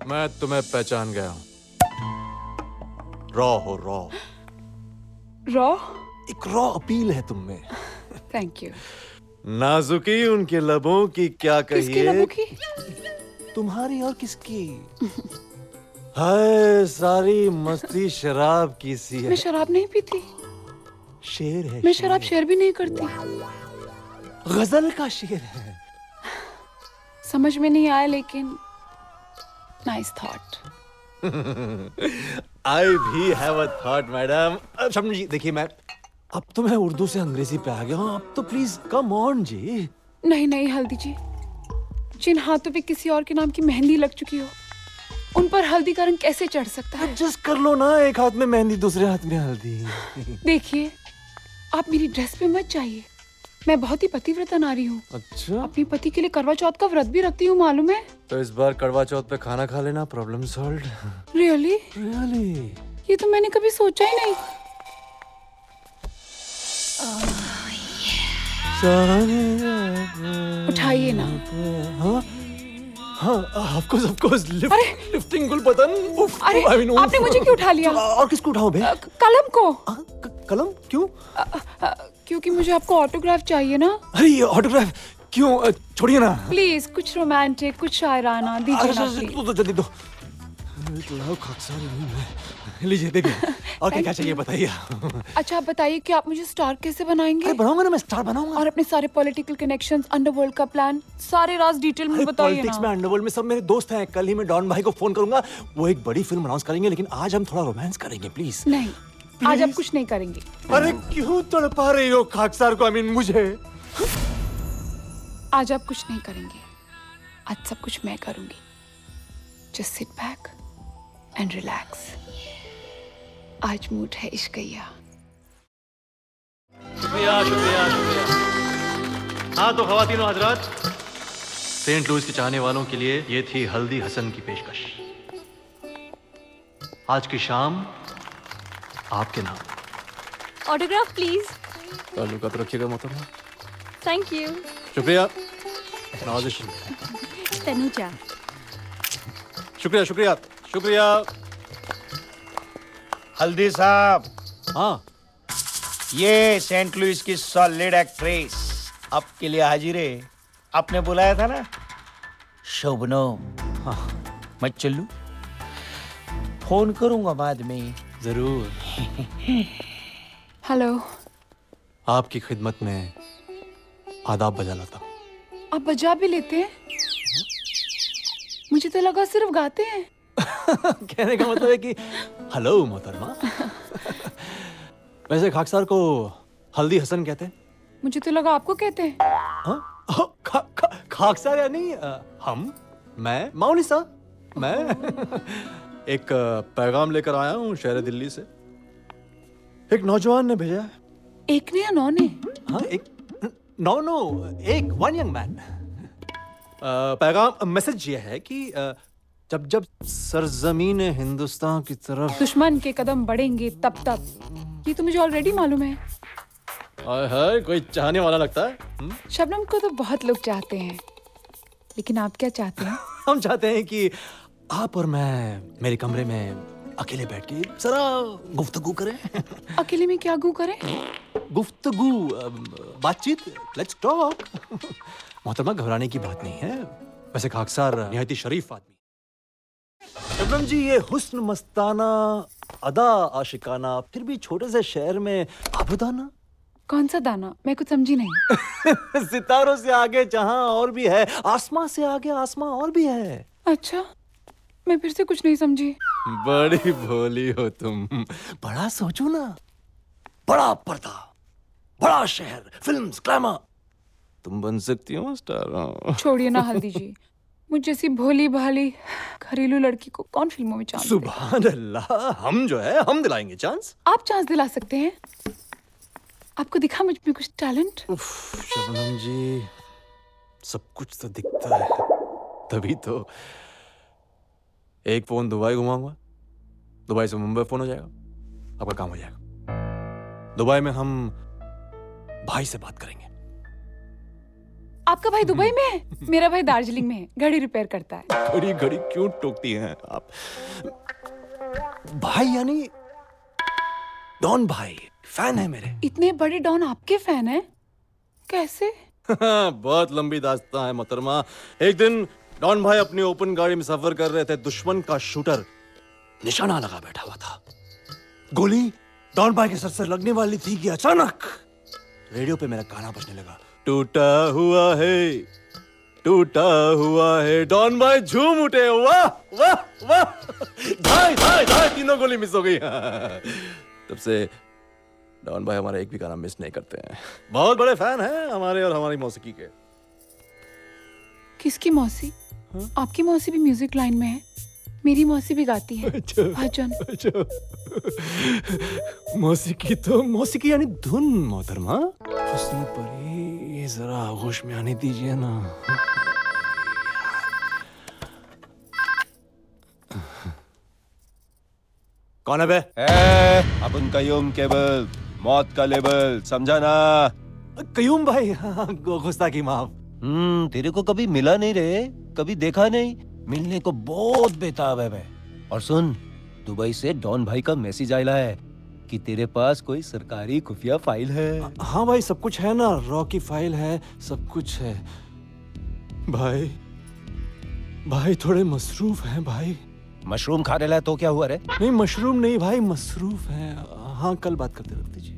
मैं तुम्हें पहचान गया हूँ। रॉ हो, रॉ। रॉ? एक रॉ अपील है तुम में। Thank you. नाजुकी उनके लबों की क्या कहिए। किसके लबों की? तुम्हारी और किसकी? हाय, सारी मस्ती शराब की सी है। मैं शराब नहीं पीती। शेर है। मैं शराब शेर भी नहीं करती। गजल का शेर है। समझ में नहीं आया लेकिन नाइस थॉट। आई भी have a thought madam. Shabnam ji देखिए, अब तो मैं उर्दू से अंग्रेजी पे आ गया हूँ। अब तो प्लीज कम ऑन जी। नहीं नहीं हल्दी जी, जिन हाथों पे किसी और के नाम की मेहंदी लग चुकी हो उन पर हल्दी का रंग कैसे चढ़ सकता है? एडजस्ट कर लो ना, एक हाथ में मेहंदी दूसरे हाथ में हल्दी। देखिए, आप मेरी ड्रेस पे मत जाइए। मैं बहुत ही पतिव्रता नारी हूँ। अच्छा? अपने पति के लिए करवा चौथ का व्रत भी रखती हूँ, मालूम है? तो इस बार करवा चौथ पे खाना खा लेना, प्रॉब्लम सॉल्व्ड। रियली? रियली? ये तो मैंने कभी सोचा ही नहीं। उठाइए ना। हाँ हाँ, ऑफ कोर्स लिफ्टिंग गुलबदन। अरे आपने मुझे क्यों उठा लिया? और किसको उठाओ बे? कलम को। कलम क्यों? क्योंकि मुझे आपको ऑटोग्राफ चाहिए ना। अरे ये ऑटोग्राफ क्यों? छोड़िए ना प्लीज, कुछ रोमांटिक, कुछ शायराना दीजिए ना प्लीज। तो जल्दी दो। लीजिए देखिए, और क्या चाहिए बताइए। अच्छा आप बताइए कि आप मुझे स्टार कैसे बनाएंगे? अरे बनाऊंगा ना, मैं स्टार बनाऊंगा। और अपने सारे पॉलिटिकल कनेक्शंस, अंडरवर्ल्ड का प्लान, सारे राज डिटेल में बताइए ना। पॉलिटिक्स में, अंडरवर्ल्ड में सब मेरे दोस्त हैं। कल ही मैं डॉन भाई को फोन करूंगा, वो एक बड़ी फिल्म अनाउंस करेंगे, लेकिन आज हम थोड़ा रोमांस करेंगे प्लीज। नहीं, आज आप कुछ नहीं करेंगे। अरे क्यों तड़पा रही हो खाकसार को? मुझे आज आप कुछ नहीं करेंगे। आज सब कुछ मैं करूंगी। Just sit back and relax. आज मूड है इश्किया। शुक्रिया शुक्रिया शुक्रिया। हाँ तो ख़वातीनो हज़रात, सेंट लुइस के चाहने वालों के लिए ये थी हल्दी हसन की पेशकश। आज की शाम आपके नाम। Autograph please. ताल्लुकात रखिएगा मोहतरमा। Thank you. शुक्रिया। नवाज़िश। तनुजा। शुक्रिया शुक्रिया शुक्रिया। हल्दी साहब। हाँ, ये सेंट लुइस की सॉलिड एक्ट्रेस आपके लिए हाजिर है। आपने बुलाया था ना शोभनम। हाँ। मैं चलूं? फोन करूंगा बाद में। जरूर। हेलो। आपकी खिदमत में आदाब बजा लाता हूँ। आप बजा भी लेते हैं? मुझे तो लगा सिर्फ गाते हैं। कहने का मतलब है कि हेलो मोहतरमा। वैसे खाकसार को हल्दी हसन कहते हैं? मुझे तो लगा आपको कहते हैं। खाकसार यानी हम, मैं माउली साहब। मैं एक पैगाम लेकर आया हूँ शहर दिल्ली से। एक नौजवान ने भेजा है। एक ने या नौ ने? हाँ, एक एक वन यंग मैन। पैगाम मैसेज ये है कि जब जब सरजमीन हिंदुस्तान की तरफ दुश्मन के कदम बढ़ेंगे तब तब। ये तो मुझे ऑलरेडी मालूम है। हाय, कोई चाहने वाला लगता है। शबनम को तो बहुत लोग चाहते हैं, लेकिन आप क्या चाहते हैं? हम चाहते हैं कि आप और मैं मेरे कमरे में अकेले बैठ के जरा गुफ्तगू करें। अकेले में क्या गू करें? गुफ्तगू, बातचीत, लेट्स टॉक। मोहतरमा घबराने की बात नहीं है। वैसे खाकसार निहायत ही शरीफ आदमी। शबनम जी, ये हुस्न मस्ताना, अदा आशिकाना, फिर भी छोटे से शहर में आबदाना। कौन सा दाना? मैं कुछ समझी नहीं। सितारों से आगे जहां और भी है, आसमां से आगे आसमां और भी है। अच्छा, मैं फिर से कुछ नहीं समझी। बड़ी भोली हो तुम। बड़ा सोचो ना। बड़ा पर्दा, बड़ा शहर, फिल्म्स, ग्लैमर। तुम बन सकती हो स्टार। छोड़िए ना हल्दी जी, मुझ जैसी भोली भाली घरेलू लड़की को कौन फिल्मों में चांस देगा? सुभान अल्लाह, हम जो है हम दिलाएंगे चांस। आप चांस दिला सकते हैं? आपको दिखा मुझ में कुछ टैलेंट? शबनम जी, सब कुछ तो दिखता है, तभी तो एक फोन दुबई घुमाऊंगा, दुबई से मुंबई फोन हो जाएगा, आपका काम हो जाएगा। दुबई में हम भाई से बात करेंगे। आपका भाई दुबई में है, मेरा भाई दार्जिलिंग में है, घड़ी रिपेयर करता है। घड़ी घड़ी क्यों टोकती हैं आप? भाई यानी डॉन भाई फैन है मेरे। इतने बड़े डॉन आपके फैन हैं? कैसे? बहुत लंबी दास्तां है मोहतरमा। एक दिन डॉन भाई अपनी ओपन गाड़ी में सफर कर रहे थे, दुश्मन का शूटर निशाना लगा बैठा हुआ था। गोली डॉन भाई के सर से लगने वाली थी कि अचानक रेडियो पे मेरा गाना बजने लगा, टूटा हुआ है। डॉन भाई झूम उठे, वाह वाह वाह, धाय धाय धाय, तीनों गोली मिस हो गई। तब से डॉन भाई हमारा एक भी गाना मिस नहीं करते हैं। बहुत बड़े फैन हैं हमारे और हमारी मौसीकी के। किसकी मौसी? आपकी मौसी भी म्यूजिक लाइन में है, मेरी मौसी भी गाती है भजन। मौसीकी यानी धुन मोहतरमा। हुस्न परी जरा होश में आने दीजिए ना। कौन है बे? अपन कयूम केबल, मौत का लेबल, समझा ना? कयूम भाई, गुस्ताखी माफ। तेरे को कभी मिला नहीं रे, कभी देखा नहीं, मिलने को बहुत बेताब है मैं। और सुन, दुबई से डॉन भाई का मैसेज आया है कि तेरे पास कोई सरकारी खुफिया फाइल है। हाँ भाई, सब कुछ है ना, रॉ की फाइल है, सब कुछ है। भाई थोड़े मसरूफ हैं भाई। मशरूम खा रहा है तो क्या हुआ रे? नहीं मशरूम नहीं भाई, मसरूफ हैं। हाँ कल बात करते, रख दीजिए।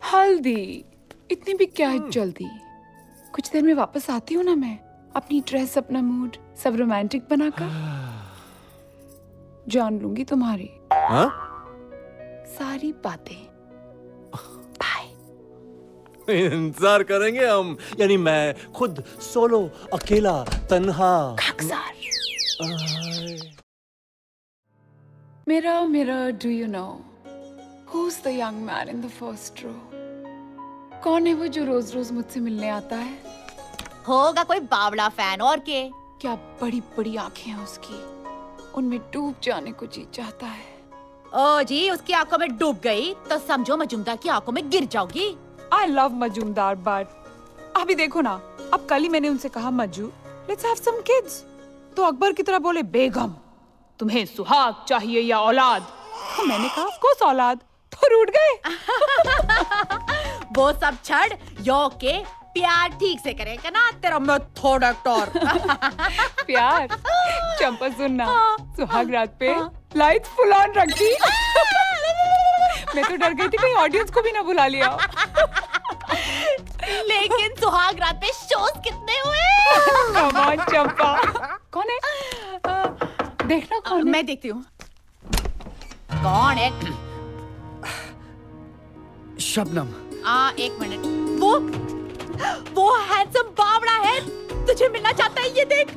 हल्दी इतनी भी क्या है जल्दी? कुछ देर में वापस आती हूँ ना मैं, अपनी ड्रेस अपना मूड सब रोमांटिक बनाकर जान लूंगी तुम्हारी सारी बातें। बाय। इंतजार करेंगे हम, यानी मैं खुद सोलो, अकेला, तन्हा। खाकसार। Mirror, do you know who's the young man in the first row? कौन है वो जो रोज रोज मुझसे मिलने आता है? होगा कोई बावड़ा फैन, और के? क्या बड़ी बड़ी आंखें हैं उसकी, उनमें डूब जाने को जी चाहता है। ओ जी, उसकी आंखों में डूब गई तो समझो मजूमदार की आंखों में गिर जाओगी। I love मजूमदार, बट अभी देखो ना, अब कल ही मैंने उनसे कहा Majju let's have some kids, तो अकबर की तरह बोले बेगम तुम्हें सुहाग चाहिए या औलाद? तो मैंने कहा ऑफ कोर्स औलाद, तो रूठ गए। वो सब छड़, यो के प्यार ठीक से करेगा ना तेरा मेथड एक्टर। प्यार चंपा सुनना, सुहाग रात पे लाइट्स फुल ऑन रखी। मैं तो डर गई थी कहीं ऑडियंस को भी ना बुला लिया। लेकिन सुहाग रात पे शोज कितने हुए? कम ऑन चंपा। कौन है? देखना कौन है? मैं देखती हूँ। कौन है? शबनम। एक मिनट, वो हैंडसम बावड़ा है, तुझे मिलना चाहता है, ये देख।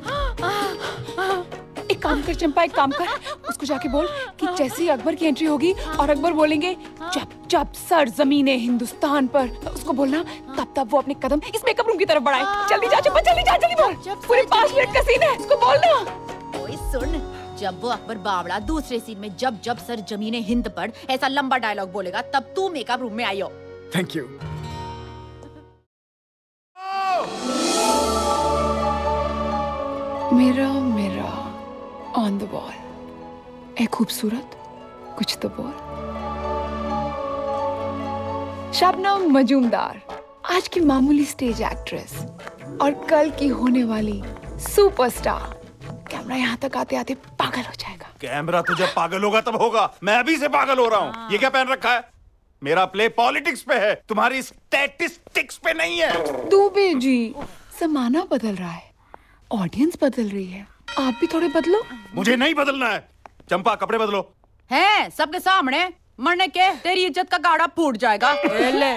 एक काम कर चंपा, एक काम कर, उसको जाके बोल कि जैसे ही अकबर की एंट्री होगी और अकबर बोलेंगे जब जब सर जमीने हिंदुस्तान पर, उसको बोलना तब तब वो अपने कदम इस मेकअप रूम की तरफ बढ़ाए। जल्दी जा चंपा, जल्दी जा, जल्दी बोल। पूरे 5 मिनट का सीन है, उसको बोलना। ओए सुन, जब वो अकबर बावड़ा दूसरे सीन में जब जब सर जमीने हिंद पर ऐसा लंबा डायलॉग बोलेगा, तब तू मेकअप रूम में आई हो। Thank you. मेरा ऑन द वॉल, ए खूबसूरत कुछ तो बोल। शबनम मजूमदार, आज की मामूली स्टेज एक्ट्रेस और कल की होने वाली सुपरस्टार। कैमरा यहाँ तक आते आते पागल हो जाएगा। कैमरा तो जब पागल होगा तब होगा, मैं अभी से पागल हो रहा हूँ। ये क्या पहन रखा है? मेरा प्ले पॉलिटिक्स पे है, तुम्हारी स्टैटिस्टिक्स पे नहीं है। दुबे जी, जमाना बदल रहा है, ऑडियंस बदल रही है, आप भी थोड़े बदलो। मुझे नहीं बदलना है। चंपा, कपड़े बदलो। हैं सबके सामने मरने के, तेरी इज्जत का गाड़ा फूट जाएगा। ले।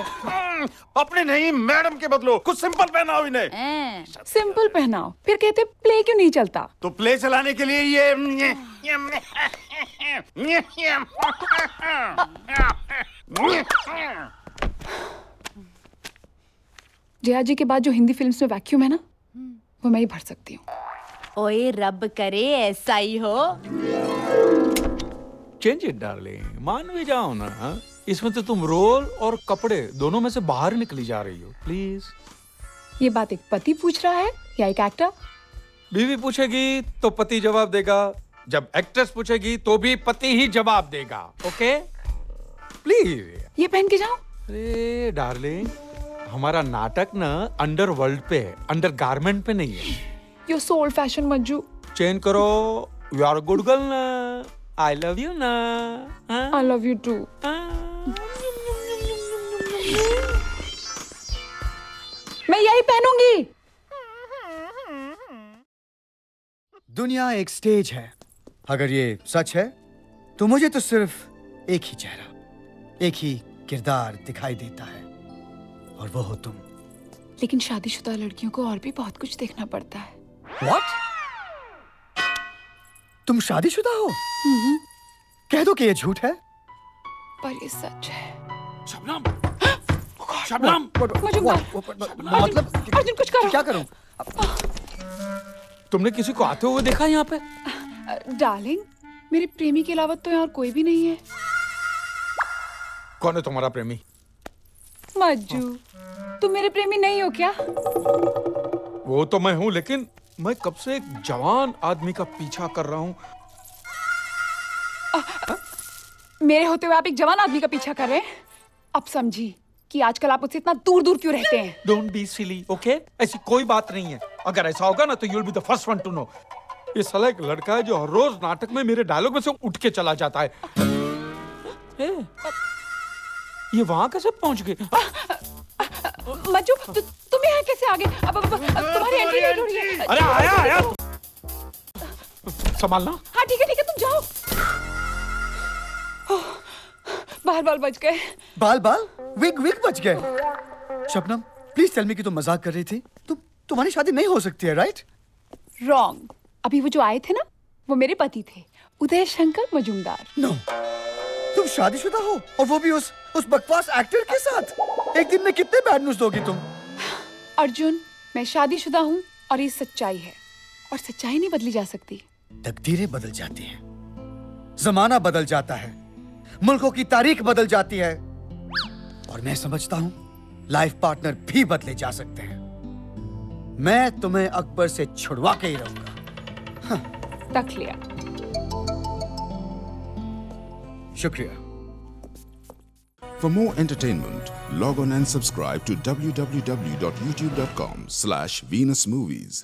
अपने नहीं, मैडम के बदलो। कुछ सिंपल पहनाओ इन्हें। सिंपल पहनाओ, फिर कहते प्ले क्यों नहीं चलता? तो प्ले चलाने के लिए ये जया जी के बाद जो हिंदी फिल्म्स में वैक्यूम है ना, वो मैं ही भर सकती हूँ। ओए रब करे ऐसा ही हो। चेंज इट डार्लिंग, मान भी जाओ ना। इसमें तो तुम रोल और कपड़े दोनों में से बाहर निकली जा रही हो। प्लीज। ये बात एक पति पूछ रहा है या एक एक्टर? बीवी पूछेगी तो पति जवाब देगा, जब एक्ट्रेस पूछेगी तो भी पति ही जवाब देगा। Okay please. ये पहन के जाओ। अरे डार्लिंग, हमारा नाटक ना अंडर वर्ल्ड पे है, अंडर गारमेंट पे नहीं है। You so old fashion Manju. Change करो। यू आर गुड गर्ल ना। आई लव यू ना। I love you too. मैं यही पहनूंगी। दुनिया एक स्टेज है। अगर ये सच है तो मुझे तो सिर्फ एक ही चेहरा, एक ही किरदार दिखाई देता है, और वो हो तुम। लेकिन शादीशुदा लड़कियों को और भी बहुत कुछ देखना पड़ता है। What? तुम शादीशुदा हो? कह दो कि ये झूठ है। पर ये सच है। शबनम, शबनम, मतलब अर्जुन कुछ करो। क्या करूं? तुमने किसी को आते हुए देखा यहाँ पे? डार्लिंग, मेरे प्रेमी के अलावा तो यहाँ कोई भी नहीं है। कौन है तुम्हारा प्रेमी? मज्जू, तुम मेरे प्रेमी नहीं हो क्या? वो तो मैं हूँ, लेकिन मैं कब से एक जवान आदमी का पीछा कर रहा हूँ। मेरे होते हुए आप एक जवान आदमी का पीछा कर रहे हैं? अब समझी कि आजकल आप मुझसे इतना दूर दूर क्यों रहते हैं। Don't be silly, okay? ऐसी कोई बात नहीं है। अगर ऐसा होगा ना तो you'll be the first one to know। ये साला एक लड़का है जो हर रोज नाटक में मेरे डायलॉग में से उठ के चला जाता है। ये वहां कैसे पहुंच गए? मज्जू, तुम यहाँ कैसे आ गए? अब तुम्हारी एंट्री लेट हो रही है। अरे आया। संभालना। हाँ ठीक है, तुम जाओ। बाल बच गए। बाल विग बच गए। शबनम, प्लीज टेल मी कि तुम मजाक कर रही थी। तुम्हारी शादी नहीं हो सकती है, राइट? रॉन्ग। अभी वो जो आए थे ना, वो मेरे पति थे, उदय शंकर मजूमदार। नो, तुम शादीशुदा हो, और वो भी उस बकवास एक्टर के साथ। एक दिन में कितने बैड न्यूज़ दोगी तुम? अर्जुन, मैं शादीशुदा हूँ और ये सच्चाई है, और सच्चाई नहीं बदली जा सकती। तकदीरें बदल जाती हैं, जमाना बदल जाता है, मुल्कों की तारीख बदल जाती है, और मैं समझता हूँ लाइफ पार्टनर भी बदले जा सकते हैं। मैं तुम्हें अकबर से छुड़वा के ही रहूंगा। तक लिया। शुक्रिया। For more entertainment, log on and subscribe to www.youtube.com/VenusMovies.